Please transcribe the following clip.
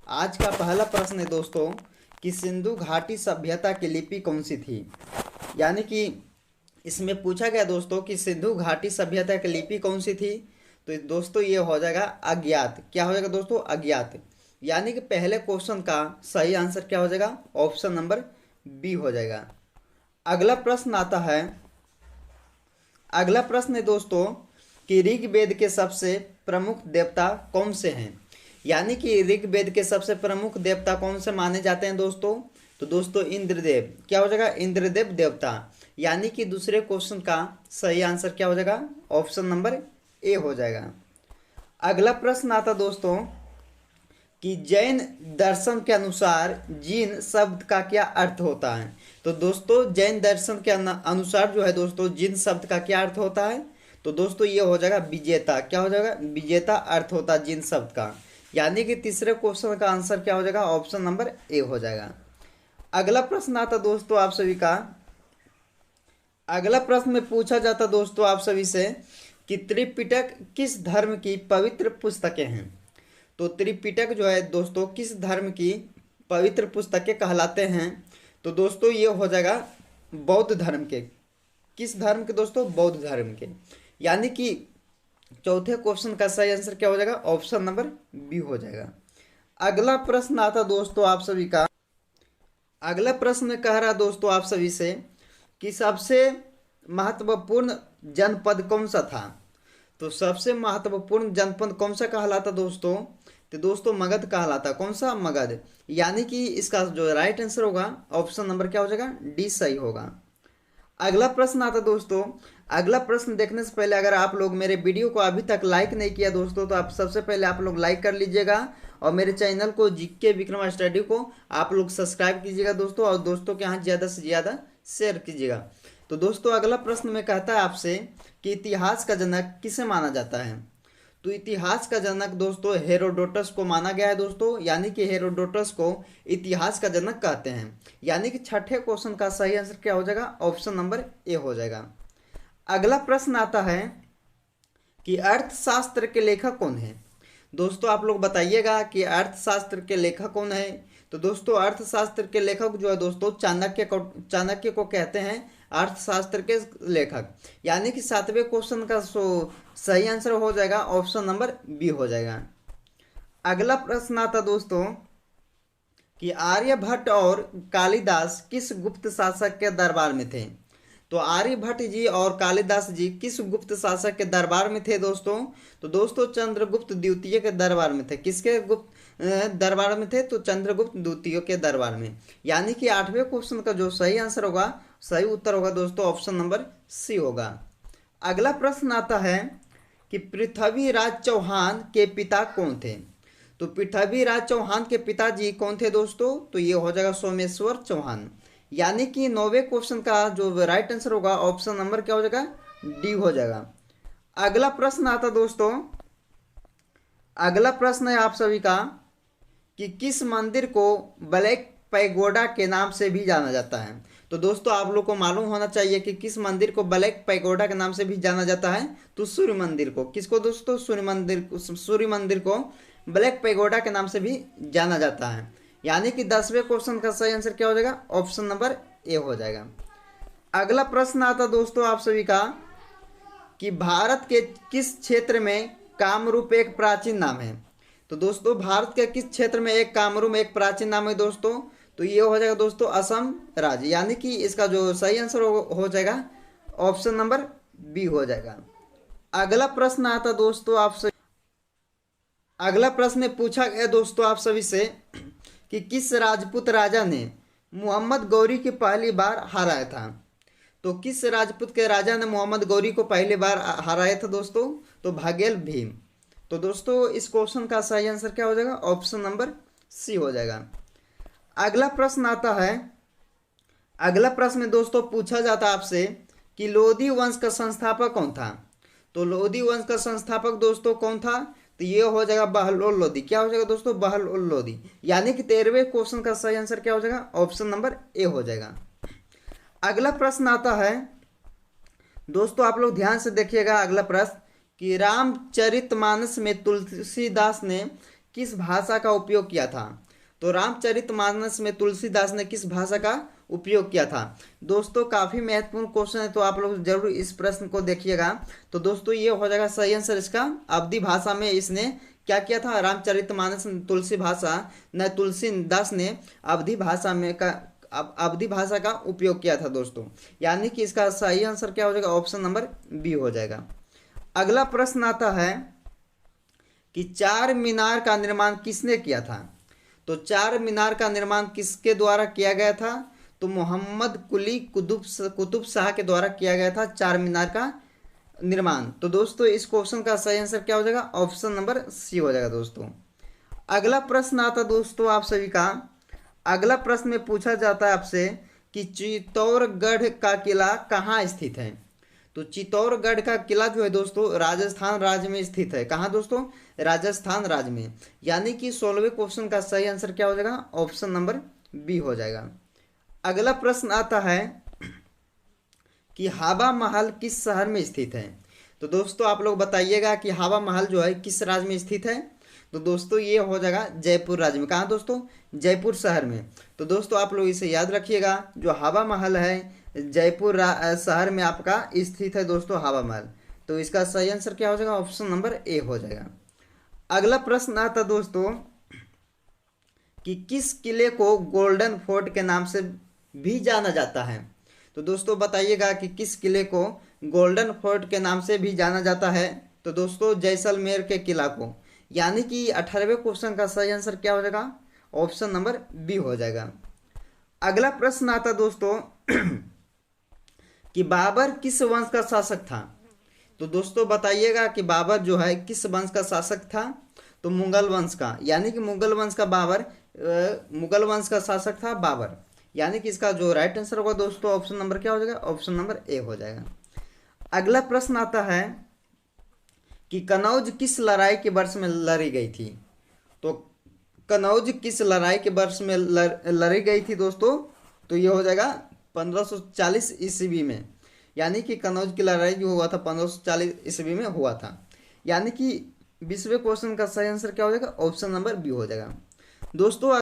आज का पहला प्रश्न है दोस्तों कि सिंधु घाटी सभ्यता की लिपि कौन सी थी। यानी कि इसमें पूछा गया दोस्तों कि सिंधु घाटी सभ्यता की लिपि कौन सी थी। तो दोस्तों ये हो जाएगा अज्ञात। क्या हो जाएगा दोस्तों? अज्ञात। यानी कि पहले क्वेश्चन का सही आंसर क्या हो जाएगा? ऑप्शन नंबर बी हो जाएगा। अगला प्रश्न आता है, अगला प्रश्न है दोस्तों कि ऋग्वेद के सबसे प्रमुख देवता कौन से हैं। यानी कि ऋग्वेद के सबसे प्रमुख देवता कौन से माने जाते हैं दोस्तों? तो दोस्तों इंद्रदेव। क्या हो जाएगा? इंद्रदेव देवता। यानी कि दूसरे क्वेश्चन का सही आंसर क्या हो जाएगा? ऑप्शन नंबर ए हो जाएगा। अगला प्रश्न आता दोस्तों कि जैन दर्शन के अनुसार जिन शब्द का क्या अर्थ होता है। तो दोस्तों जैन दर्शन के अनुसार जो है दोस्तों जिन शब्द का क्या अर्थ होता है। तो दोस्तों ये हो जाएगा विजेता। क्या हो जाएगा? विजेता अर्थ होता है जिन शब्द का। यानी कि तीसरे क्वेश्चन का आंसर क्या हो जाएगा? ऑप्शन नंबर ए हो जाएगा। अगला प्रश्न आता दोस्तों आप सभी का, अगला प्रश्न में पूछा जाता दोस्तों आप सभी से कि त्रिपिटक किस धर्म की पवित्र पुस्तकें हैं। तो त्रिपिटक जो है दोस्तों किस धर्म की पवित्र पुस्तकें कहलाते हैं। तो दोस्तों ये हो जाएगा बौद्ध धर्म के। किस धर्म के दोस्तों? बौद्ध धर्म के। यानी कि चौथे क्वेश्चन का सही आंसर क्या हो जाएगा? ऑप्शन नंबर बी हो जाएगा। अगला प्रश्न आता दोस्तों आप सभी का, अगला प्रश्न कह रहा दोस्तों आप सभी से कि सबसे महत्वपूर्ण जनपद कौन सा था। तो सबसे महत्वपूर्ण जनपद कौन सा कहलाता दोस्तों? तो दोस्तों मगध कहलाता। कौन सा? मगध। यानी कि इसका जो राइट आंसर होगा ऑप्शन नंबर क्या हो जाएगा? डी सही होगा। अगला प्रश्न आता दोस्तों, अगला प्रश्न देखने से पहले अगर आप लोग मेरे वीडियो को अभी तक लाइक नहीं किया दोस्तों तो आप सबसे पहले आप लोग लाइक कर लीजिएगा और मेरे चैनल को जीके विक्रम स्टडी को आप लोग सब्सक्राइब कीजिएगा दोस्तों, और दोस्तों के यहाँ ज़्यादा से ज़्यादा शेयर कीजिएगा। तो दोस्तों अगला प्रश्न में कहता है आपसे कि इतिहास का जनक किसे माना जाता है। तो इतिहास का जनक दोस्तों हेरोडोटस को माना गया है दोस्तों। यानी कि हेरोडोटस को इतिहास का जनक कहते हैं। यानी कि छठे क्वेश्चन का सही आंसर क्या हो जाएगा? ऑप्शन नंबर ए हो जाएगा। अगला प्रश्न आता है कि अर्थशास्त्र के लेखक कौन है। दोस्तों आप लोग बताइएगा कि अर्थशास्त्र के लेखक कौन है। तो दोस्तों अर्थशास्त्र के लेखक जो है दोस्तों चाणक्य को कहते हैं अर्थशास्त्र के लेखक। यानी कि सातवें क्वेश्चन का सही आंसर हो जाएगा ऑप्शन नंबर बी हो जाएगा। अगला प्रश्न आता दोस्तों कि आर्यभट्ट और कालिदास किस गुप्त शासक के दरबार में थे। तो आर्यभट्ट जी और कालिदास जी किस गुप्त शासक के दरबार में थे दोस्तों? तो दोस्तों चंद्रगुप्त द्वितीय के दरबार में थे। किसके गुप्त दरबार में थे? तो चंद्रगुप्त द्वितीय के दरबार में। यानी कि आठवें क्वेश्चन का जो सही आंसर होगा, सही उत्तर होगा दोस्तों ऑप्शन नंबर सी होगा। अगला प्रश्न आता है कि पृथ्वीराज चौहान के पिता कौन थे। तो पृथ्वीराज चौहान के पिताजी कौन थे दोस्तों? तो ये हो जाएगा सोमेश्वर चौहान। यानी कि नौवे क्वेश्चन का जो राइट आंसर होगा ऑप्शन नंबर क्या हो जाएगा? डी हो जाएगा। अगला प्रश्न आता दोस्तों, अगला प्रश्न है आप सभी का कि किस मंदिर को ब्लैक पैगोडा के नाम से भी जाना जाता है। तो दोस्तों आप लोग को मालूम होना चाहिए कि किस मंदिर को ब्लैक पैगोडा के नाम से भी जाना जाता है। तो सूर्य मंदिर को। किसको दोस्तों? सूर्य मंदिर को ब्लैक पैगोडा के नाम से भी जाना जाता है। यानी कि 10वें क्वेश्चन का सही आंसर क्या हो जाएगा? ऑप्शन नंबर ए हो जाएगा। अगला प्रश्न आता दोस्तों आप सभी का कि भारत के किस क्षेत्र में कामरूप एक प्राचीन नाम है। तो दोस्तों भारत के किस क्षेत्र में एक कामरूप एक प्राचीन नाम है दोस्तों? तो ये हो जाएगा दोस्तों असम राज्य। यानी कि इसका जो सही आंसर हो जाएगा ऑप्शन नंबर बी हो जाएगा। अगला प्रश्न आता दोस्तों आपसे, अगला प्रश्न पूछा गया दोस्तों आप सभी से कि किस राजपूत राजा ने मोहम्मद गौरी की पहली बार हराया था। तो किस राजपूत के राजा ने मोहम्मद गौरी को पहली बार हराया था दोस्तों? तो भागेल भीम। तो दोस्तों इस क्वेश्चन का सही आंसर क्या हो जाएगा? ऑप्शन नंबर सी हो जाएगा। अगला प्रश्न आता है, अगला प्रश्न में दोस्तों पूछा जाता आपसे कि लोधी वंश का संस्थापक कौन था। तो लोधी वंश का संस्थापक दोस्तों कौन था? तो ये हो जाएगा बहलोल लोधी। क्या हो जाएगा दोस्तों? बहलोल लोधी। यानी कि 13वें क्वेश्चन का सही आंसर क्या हो जाएगा? ऑप्शन नंबर ए हो जाएगा। अगला प्रश्न आता है दोस्तों आप लोग ध्यान से देखिएगा। अगला प्रश्न कि रामचरितमानस में तुलसीदास ने किस भाषा का उपयोग किया था? तो रामचरितमानस में तुलसीदास ने किस भाषा का उपयोग किया था? दोस्तों काफ़ी महत्वपूर्ण क्वेश्चन है, तो आप लोग जरूर इस प्रश्न को देखिएगा। तो दोस्तों ये हो जाएगा सही आंसर इसका, अवधी भाषा में इसने क्या किया था? रामचरितमानस तुलसी भाषा न तुलसीदास ने अवधी भाषा में का अवधी भाषा का उपयोग किया था दोस्तों। यानी कि इसका सही आंसर क्या हो जाएगा? ऑप्शन नंबर बी हो जाएगा। अगला प्रश्न आता है कि चार मीनार का निर्माण किसने किया था? तो चार मीनार का निर्माण किसके द्वारा किया गया था? तो मोहम्मद कुली कुतुब शाह के द्वारा किया गया था चार मीनार का निर्माण। तो दोस्तों इस क्वेश्चन का सही आंसर क्या हो जाएगा? ऑप्शन नंबर सी हो जाएगा दोस्तों। अगला प्रश्न आता दोस्तों आप सभी का, अगला प्रश्न में पूछा जाता है आपसे कि चित्तौड़गढ़ का किला कहाँ स्थित है? तो चित्तौड़गढ़ का किला जो है दोस्तों राजस्थान राज्य में स्थित है। कहाँ दोस्तों? राजस्थान राज्य में। यानी कि 16वें क्वेश्चन का सही आंसर क्या हो जाएगा? ऑप्शन नंबर बी हो जाएगा। अगला प्रश्न आता है कि हवा महल किस शहर में स्थित है? तो दोस्तों आप लोग बताइएगा कि हवा महल जो है किस राज्य में स्थित है? तो दोस्तों ये हो जाएगा जयपुर राज्य में। कहाँ दोस्तों? जयपुर शहर में। तो दोस्तों आप लोग इसे याद रखिएगा, जो हवा महल है जयपुर शहर में आपका स्थित है दोस्तों हवा महल। तो इसका सही आंसर क्या हो जाएगा? ऑप्शन नंबर ए हो जाएगा। अगला प्रश्न आता दोस्तों कि किस किले को गोल्डन फोर्ट के नाम से भी जाना जाता है? तो दोस्तों बताइएगा कि किस किले को गोल्डन फोर्ट के नाम से भी जाना जाता है? तो दोस्तों जैसलमेर के किला को। यानी कि 18वें क्वेश्चन का सही आंसर क्या हो जाएगा? ऑप्शन नंबर बी हो जाएगा। अगला प्रश्न आता दोस्तों कि बाबर किस वंश का शासक था? तो दोस्तों बताइएगा कि बाबर जो है किस वंश का शासक था? तो मुगल वंश का। यानी कि मुगल वंश का मुगल वंश का शासक था बाबर। यानी कि इसका जो राइट आंसर होगा दोस्तों ऑप्शन नंबर क्या हो जाएगा? ऑप्शन नंबर ए हो जाएगा। अगला प्रश्न आता है कि कनौज किस लड़ाई के वर्ष में लड़ी गई थी? तो कनौज किस लड़ाई के वर्ष में लड़ी गई थी दोस्तों? तो ये हो जाएगा 1540 ईस्वी में। यानी कि कनौज की लड़ाई जो हुआ था 1540 ईस्वी में हुआ था। यानी कि 20वें क्वेश्चन का सही आंसर क्या हो जाएगा? ऑप्शन नंबर बी हो जाएगा दोस्तों।